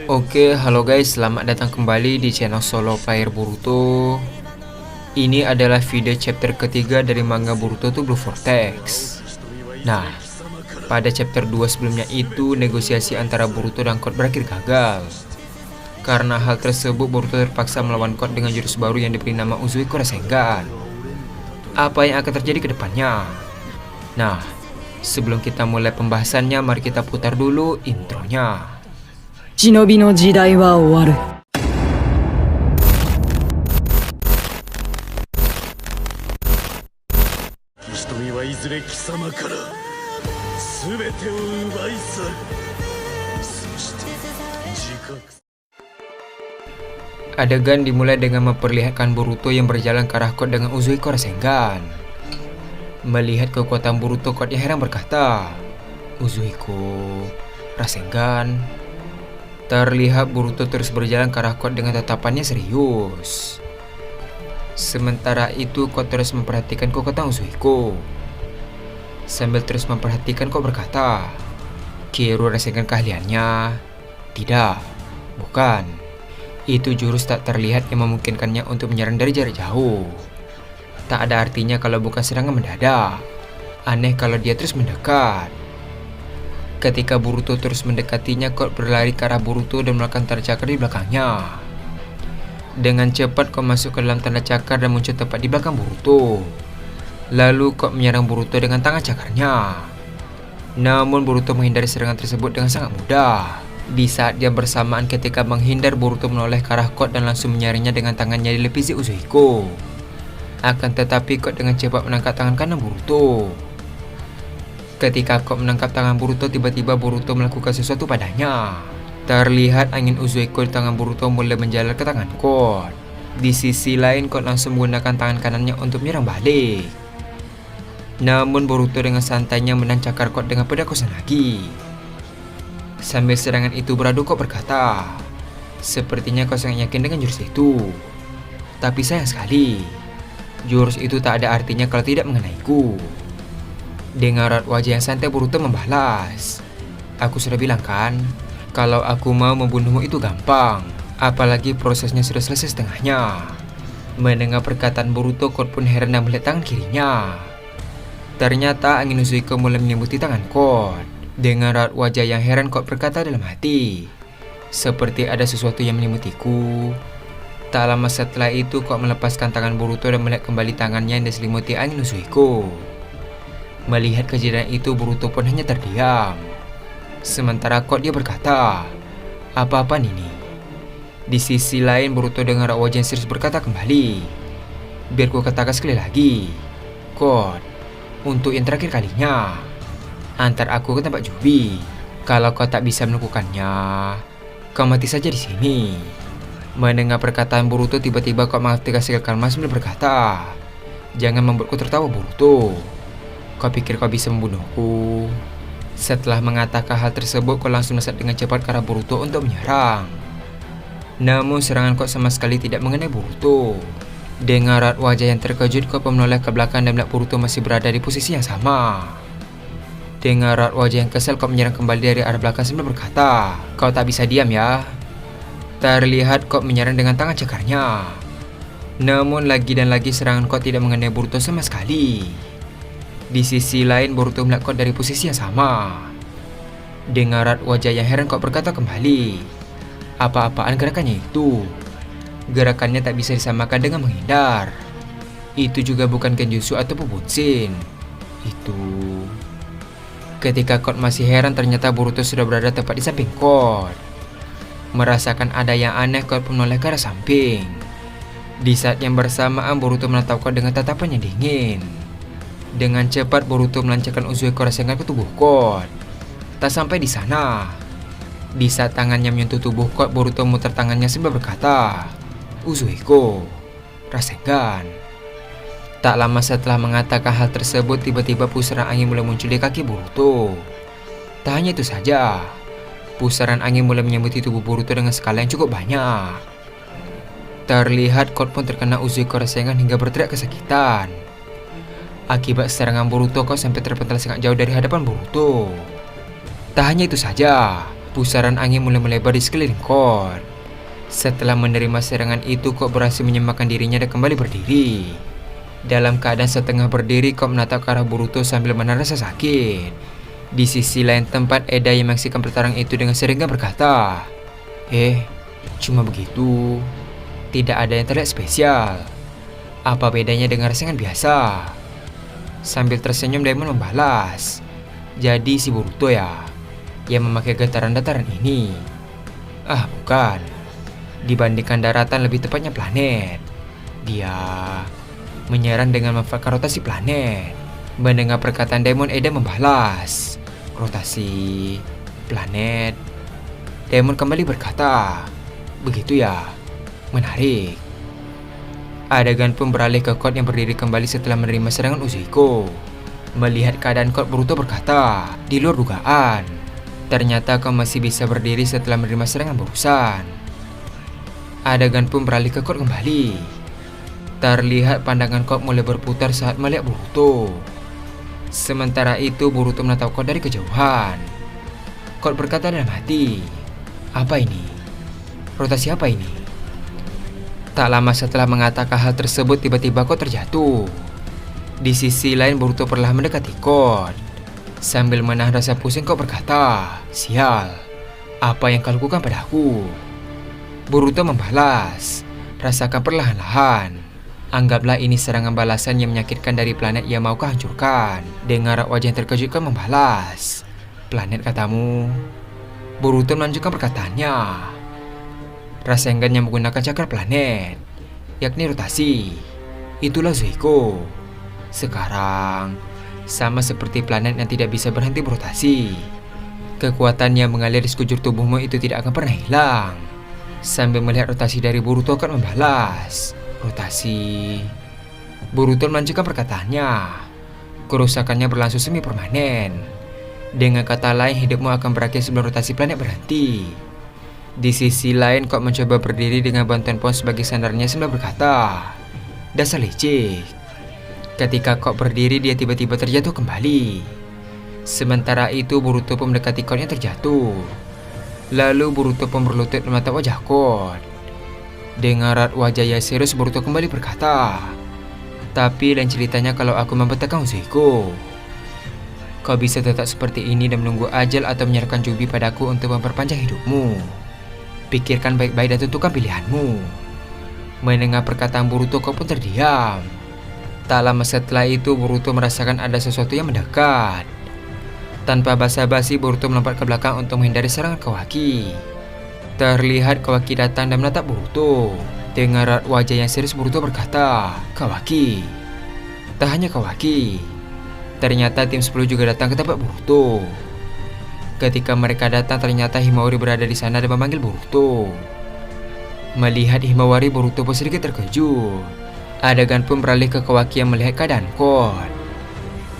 Oke, halo guys, selamat datang kembali di channel Solo Player Boruto. Ini adalah video chapter ketiga dari manga Boruto to Blue Vortex. Nah, pada chapter 2 sebelumnya itu negosiasi antara Boruto dan Code berakhir gagal. Karena hal tersebut, Boruto terpaksa melawan Code dengan jurus baru yang diberi nama Uzui Rasengan. Apa yang akan terjadi ke depannya? Nah, sebelum kita mulai pembahasannya, mari kita putar dulu intronya. 忍びの時代は終わる。瞳はいずれ貴様から全てを奪い去る。そして自覚 Adegan dimulai dengan memperlihatkan Boruto yang berjalan ke arah Code dengan Uzui Rasengan. Melihat kekuatan Boruto, Code yang heran berkata, "Uzui Rasengan." Terlihat Boruto terus berjalan ke arah Code dengan tatapannya serius. Sementara itu Code terus memperhatikan kekuatan Uzui. Sambil terus memperhatikan Code berkata, "Kiro Rasengan keahliannya?" "Tidak, bukan. Itu jurus tak terlihat yang memungkinkannya untuk menyerang dari jarak jauh. Tak ada artinya kalau bukan serangan mendadak. Aneh kalau dia terus mendekat." Ketika Boruto terus mendekatinya, Code berlari ke arah Boruto dan melakukan tanda cakar di belakangnya. Dengan cepat Code masuk ke dalam tanda cakar dan muncul tepat di belakang Boruto. Lalu Code menyerang Boruto dengan tangan cakarnya. Namun Boruto menghindari serangan tersebut dengan sangat mudah. Di saat dia bersamaan ketika menghindar, Boruto menoleh ke arah Code dan langsung menyaringnya dengan tangannya dilepisi Uzui. Akan tetapi Code dengan cepat menangkap tangan kanan Boruto. Ketika Code menangkap tangan Boruto, tiba-tiba Boruto melakukan sesuatu padanya. Terlihat angin Uzui di tangan Boruto mulai menjalar ke tangan Code. Di sisi lain, Code langsung menggunakan tangan kanannya untuk menyerang balik. Namun Boruto dengan santainya menancakar Code dengan pedang Kusanagi. Sambil serangan itu beradu, Code berkata, "Sepertinya kau sangat yakin dengan jurus itu. Tapi sayang sekali, jurus itu tak ada artinya kalau tidak mengenaiku." Dengan raut wajah yang santai, Boruto membalas, "Aku sudah bilang kan, kalau aku mau membunuhmu itu gampang. Apalagi prosesnya sudah selesai setengahnya." Mendengar perkataan Boruto, Code pun heran dan melihat tangan kirinya. Ternyata angin Uzui mulai menyelimuti tangan Code. Dengan raut wajah yang heran, Code berkata dalam hati, "Seperti ada sesuatu yang menyelimutikku." Tak lama setelah itu, Code melepaskan tangan Boruto dan melihat kembali tangannya yang diselimuti angin Uzui. Melihat kejadian itu, Boruto pun hanya terdiam. Sementara Code dia berkata, "Apa-apaan ini?" Di sisi lain, Boruto dengan raut wajah yang serius berkata kembali, "Biar ku katakan sekali lagi, Code, untuk yang terakhir kalinya, antar aku ke tempat Jubi. Kalau kau tak bisa melakukannya, kau mati saja di sini." Mendengar perkataan Boruto, tiba-tiba Code mengaktifkan skill karma sambil berkata, "Jangan membuatku tertawa, Boruto. Kau pikir kau bisa membunuhku?" Setelah mengatakan hal tersebut, Code langsung melesat dengan cepat ke arah Boruto untuk menyerang. Namun serangan Code sama sekali tidak mengenai Boruto. Dengan raut wajah yang terkejut, Code menoleh ke belakang dan melihat Boruto masih berada di posisi yang sama. Dengan raut wajah yang kesal, Code menyerang kembali dari arah belakang sambil berkata, "Kau tak bisa diam ya." Terlihat Code menyerang dengan tangan cakarnya. Namun lagi dan lagi serangan Code tidak mengenai Boruto sama sekali. Di sisi lain, Boruto melihat Code dari posisi yang sama. Dengan raut wajah yang heran, Code berkata kembali, "Apa-apaan gerakannya itu? Gerakannya tak bisa disamakan dengan menghindar. Itu juga bukan genjutsu atau bunshin. Itu..." Ketika Code masih heran, ternyata Boruto sudah berada tepat di samping Code. Merasakan ada yang aneh, Code pun menoleh ke arah samping. Di saat yang bersamaan, Boruto menatap Code dengan tatapan yang dingin. Dengan cepat Boruto melancarkan Uzui Rasengan ke tubuh Code. Tak sampai di sana, di saat tangannya menyentuh tubuh Code, Boruto memutar tangannya sambil berkata, "Uzui Rasengan." Tak lama setelah mengatakan hal tersebut, tiba-tiba pusaran angin mulai muncul di kaki Boruto. Tak hanya itu saja, pusaran angin mulai menyelimuti tubuh Boruto dengan skala yang cukup banyak. Terlihat Code pun terkena Uzui Rasengan hingga berteriak kesakitan. Akibat serangan Boruto, Code sampai terpental sangat jauh dari hadapan Boruto. Tak hanya itu saja, Pusaran angin mulai melebar di sekeliling Kot. Setelah menerima serangan itu, Kot berhasil menyemakan dirinya dan kembali berdiri. Dalam keadaan setengah berdiri, Kot menatap ke arah Boruto sambil menahan rasa sakit. Di sisi lain tempat, Eda yang menyaksikan pertarungan itu dengan seringga berkata, cuma begitu. Tidak ada yang terlihat spesial. Apa bedanya dengan rasengan biasa? Sambil tersenyum, Daimon membalas, jadi si Boruto ya yang memakai getaran dataran ini? Bukan. Dibandingkan daratan, lebih tepatnya planet. Dia menyerang dengan memanfaatkan rotasi planet. Mendengar perkataan Daimon, Eda membalas, rotasi planet. Daimon kembali berkata, begitu ya, menarik. Adegan pun beralih ke Kot yang berdiri kembali setelah menerima serangan Uzuiko. Melihat keadaan Kot, Boruto berkata, di luar dugaan. Ternyata kau masih bisa berdiri setelah menerima serangan barusan. Adegan pun beralih ke Kot kembali. Terlihat pandangan Kot mulai berputar saat melihat Boruto. Sementara itu Boruto menatap Kot dari kejauhan. Kot berkata dalam hati, apa ini? Rotasi apa ini? Tak lama setelah mengatakan hal tersebut, tiba-tiba Kot terjatuh. Di sisi lain Boruto perlahan mendekati Kot. Sambil menahan rasa pusing, Kot berkata, sial, apa yang kau lakukan padaku? Boruto membalas, rasakan perlahan-lahan. Anggaplah ini serangan balasan yang menyakitkan dari planet yang mau kau hancurkan. Dengar wajah yang terkejut, Kot membalas, planet katamu? Boruto melanjutkan perkataannya, Rasengan yang menggunakan cakra planet, yakni rotasi. Itulah Zuiko. Sekarang sama seperti planet yang tidak bisa berhenti berotasi. Kekuatan yang mengalir di sekujur tubuhmu itu tidak akan pernah hilang. Sambil melihat rotasi dari Boruto, Kot membalas, rotasi. Boruto melanjutkan perkataannya, kerusakannya berlangsung semi permanen. Dengan kata lain, hidupmu akan berakhir sebelum rotasi planet berhenti. Di sisi lain, Kot mencoba berdiri dengan bantuan pohon sebagai sandarnya sambil berkata, dasar licik. Ketika Kot berdiri, dia tiba-tiba terjatuh kembali. Sementara itu Boruto pun mendekati Kot yang terjatuh. Lalu Boruto pun berlutut menatap wajah Kot. Dengan raut wajah yang serius, Boruto kembali berkata, tapi lain ceritanya kalau aku membentangkan Uzuiko. Kau bisa tetap seperti ini dan menunggu ajal atau menyerahkan Jubi padaku untuk memperpanjang hidupmu. Pikirkan baik-baik dan tentukan pilihanmu. Mendengar perkataan Boruto, Kot pun terdiam. Tak lama setelah itu Boruto merasakan ada sesuatu yang mendekat. Tanpa basa-basi, Boruto melompat ke belakang untuk menghindari serangan Kawaki. Terlihat Kawaki datang dan menatap Boruto. Dengan raut wajah yang serius, Boruto berkata, Kawaki. Tak hanya Kawaki, ternyata tim 10 juga datang ke tempat Boruto. Ketika mereka datang, ternyata Himawari berada di sana dan memanggil Boruto. Melihat Himawari, Boruto pun sedikit terkejut. Adegan pun beralih ke Kawaki yang melihat keadaan Kot.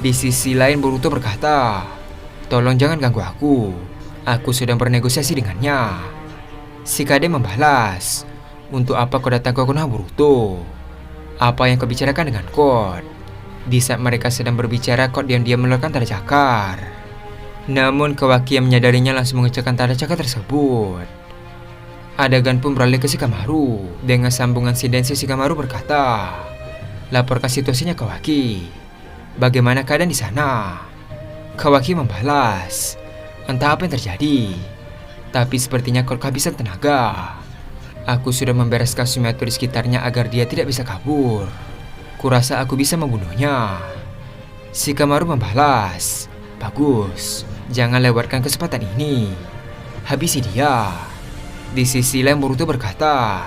Di sisi lain Boruto berkata, tolong jangan ganggu aku. Aku sedang bernegosiasi dengannya. Shikade membalas, untuk apa kau datang ke Konoha Boruto? Apa yang kau bicarakan dengan Kot? Di saat mereka sedang berbicara, Kot diam-diam mengeluarkan tanda cakar. Namun Kawaki yang menyadarinya langsung mengecekkan tanda cakar tersebut. Adegan pun beralih ke Shikamaru. Dengan sambungan sidensi, Shikamaru berkata, laporkan situasinya Kawaki. Bagaimana keadaan di sana? Kawaki membalas, entah apa yang terjadi, tapi sepertinya Kot kehabisan tenaga. Aku sudah membereskan Sumiato di sekitarnya agar dia tidak bisa kabur. Kurasa aku bisa membunuhnya. Shikamaru membalas, bagus, jangan lewatkan kesempatan ini. Habisi dia. Di sisi lain Boruto berkata,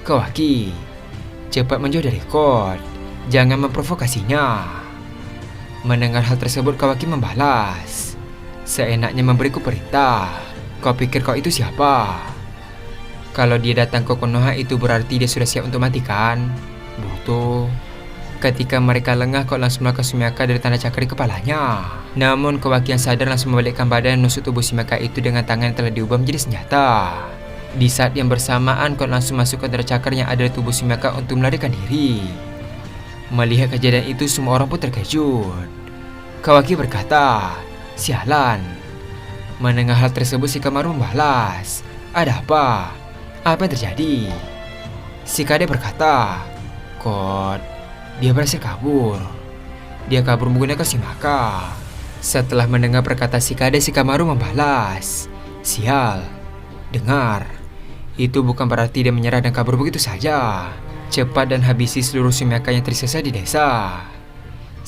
Kawaki, cepat menjauh dari Kot, jangan memprovokasinya. Mendengar hal tersebut, Kawaki membalas, seenaknya memberiku perintah. Kau pikir kau itu siapa? Kalau dia datang ke Konoha itu berarti dia sudah siap untuk mati kan? Boruto. Ketika mereka lengah, Kot langsung melakukan Sumiaka dari tanda cakar di kepalanya. Namun Kawaki yang sadar langsung membalikkan badan dan menusuk tubuh Sumiaka itu dengan tangan yang telah diubah menjadi senjata. Di saat yang bersamaan, Kot langsung masuk ke tanda cakar yang ada di tubuh Sumiaka untuk melarikan diri. Melihat kejadian itu, semua orang pun terkejut. Kawaki berkata, sialan, Mendengar hal tersebut, Shikamaru membalas, "Ada apa? Apa yang terjadi?" Shikade berkata, "Kod, dia berhasil kabur. Dia kabur menggunakan Shimaka." Setelah mendengar perkataan Shikade, Shikamaru membalas, "Sial, dengar. Itu bukan berarti dia menyerah dan kabur begitu saja. Cepat dan habisi seluruh Shimaka yang tersisa di desa."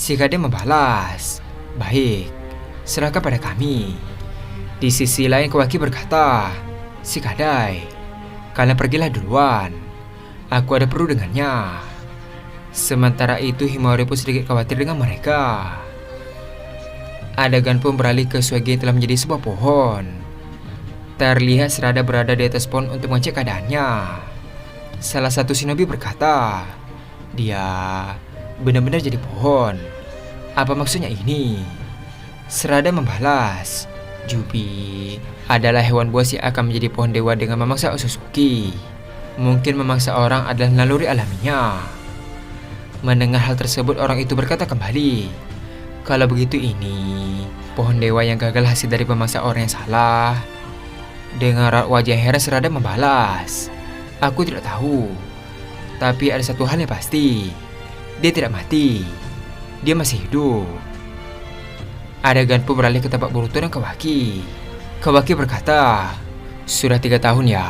Shikade membalas, "Baik, serahkan pada kami." Di sisi lain, Kawaki berkata, "Shikadai, kalian pergilah duluan. Aku ada perlu dengannya." Sementara itu, Himawari pun sedikit khawatir dengan mereka. Adegan pun beralih ke Suege yang telah menjadi sebuah pohon. Terlihat Serada berada di atas pohon untuk mengecek keadaannya. Salah satu shinobi berkata, "Dia benar-benar jadi pohon. Apa maksudnya ini?" Serada membalas, "Jubi adalah hewan buas yang akan menjadi pohon dewa dengan memangsa Otsutsuki. Mungkin memangsa orang adalah naluri alaminya." Mendengar hal tersebut, orang itu berkata kembali, "Kalau begitu ini pohon dewa yang gagal hasil dari memangsa orang yang salah." Dengan wajah heran, Serada membalas, "Aku tidak tahu. Tapi ada satu hal yang pasti. Dia tidak mati. Dia masih hidup." Adegan pun beralih ke tempat Boruto dan Kawaki. Kawaki berkata, "Sudah 3 tahun ya?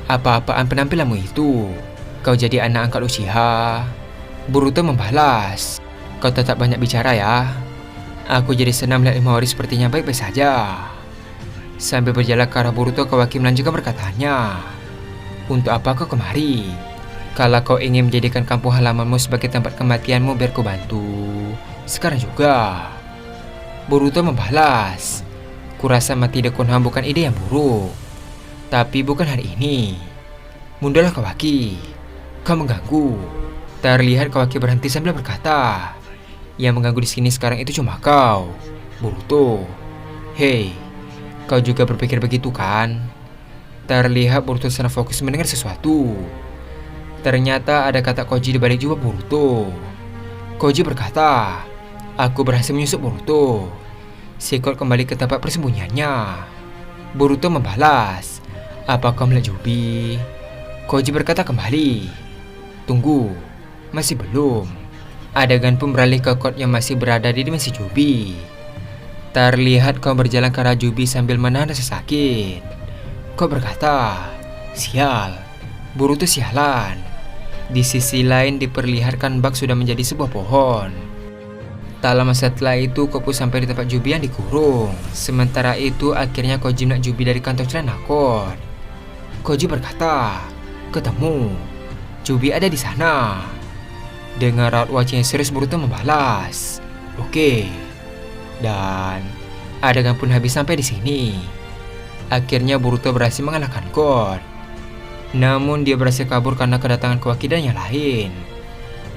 Apa-apaan penampilanmu itu? Kau jadi anak angkat Uchiha." Boruto membalas, "Kau tetap banyak bicara ya. Aku jadi senang melihat Himawari sepertinya baik-baik saja." Sambil berjalan ke arah Boruto, Kawaki melanjutkan perkataannya, "Untuk apa kau kemari? Kalau kau ingin menjadikan kampung halamanmu sebagai tempat kematianmu, biar ku bantu. Sekarang juga." Boruto membalas, "Kurasa mati di Konoha bukan ide yang buruk. Tapi bukan hari ini. Mundurlah Kawaki. Kau mengganggu." Terlihat Kawaki berhenti sambil berkata, "Yang mengganggu di sini sekarang itu cuma kau, Boruto. Hei, kau juga berpikir begitu kan?" Terlihat Boruto sangat fokus mendengar sesuatu. Ternyata ada kata Koji di balik jubah Boruto. Koji berkata, "Aku berhasil menyusup Boruto." Sikot kembali ke tempat persembunyiannya. Boruto membalas, "Apa kau melihat Jubi?" Koji berkata kembali, "Tunggu, masih belum." Adegan pun beralih ke Kot yang masih berada di dimensi Jubi. Terlihat kau berjalan ke arah Jubi sambil menahan rasa sakit. Kau berkata, "Sial, Boruto sialan." Di sisi lain diperlihatkan bak sudah menjadi sebuah pohon. Tak lama setelah itu, kau pun sampai di tempat Jubi yang dikurung. Sementara itu, akhirnya Koji melihat Jubi dari kantong celana Kot. Koji berkata, "Ketemu. Jubi ada di sana." Dengan raut wajah yang serius, Boruto membalas, "Oke." Dan adegan pun habis sampai di sini. Akhirnya Boruto berhasil mengalahkan Kot. Namun dia berhasil kabur karena kedatangan Kawaki dan yang lain.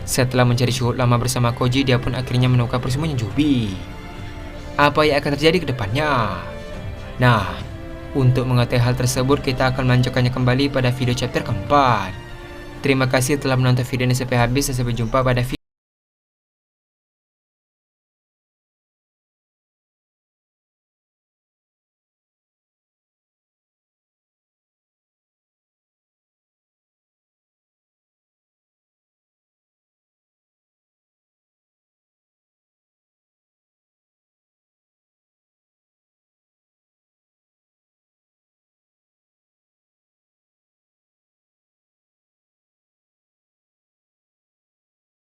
Setelah mencari cukup lama bersama Koji, dia pun akhirnya menemukan persembunyian Jubi. Apa yang akan terjadi ke depannya? Nah, untuk mengetahui hal tersebut, kita akan melanjutkannya kembali pada video chapter keempat. Terima kasih telah menonton video ini sampai habis dan sampai jumpa pada video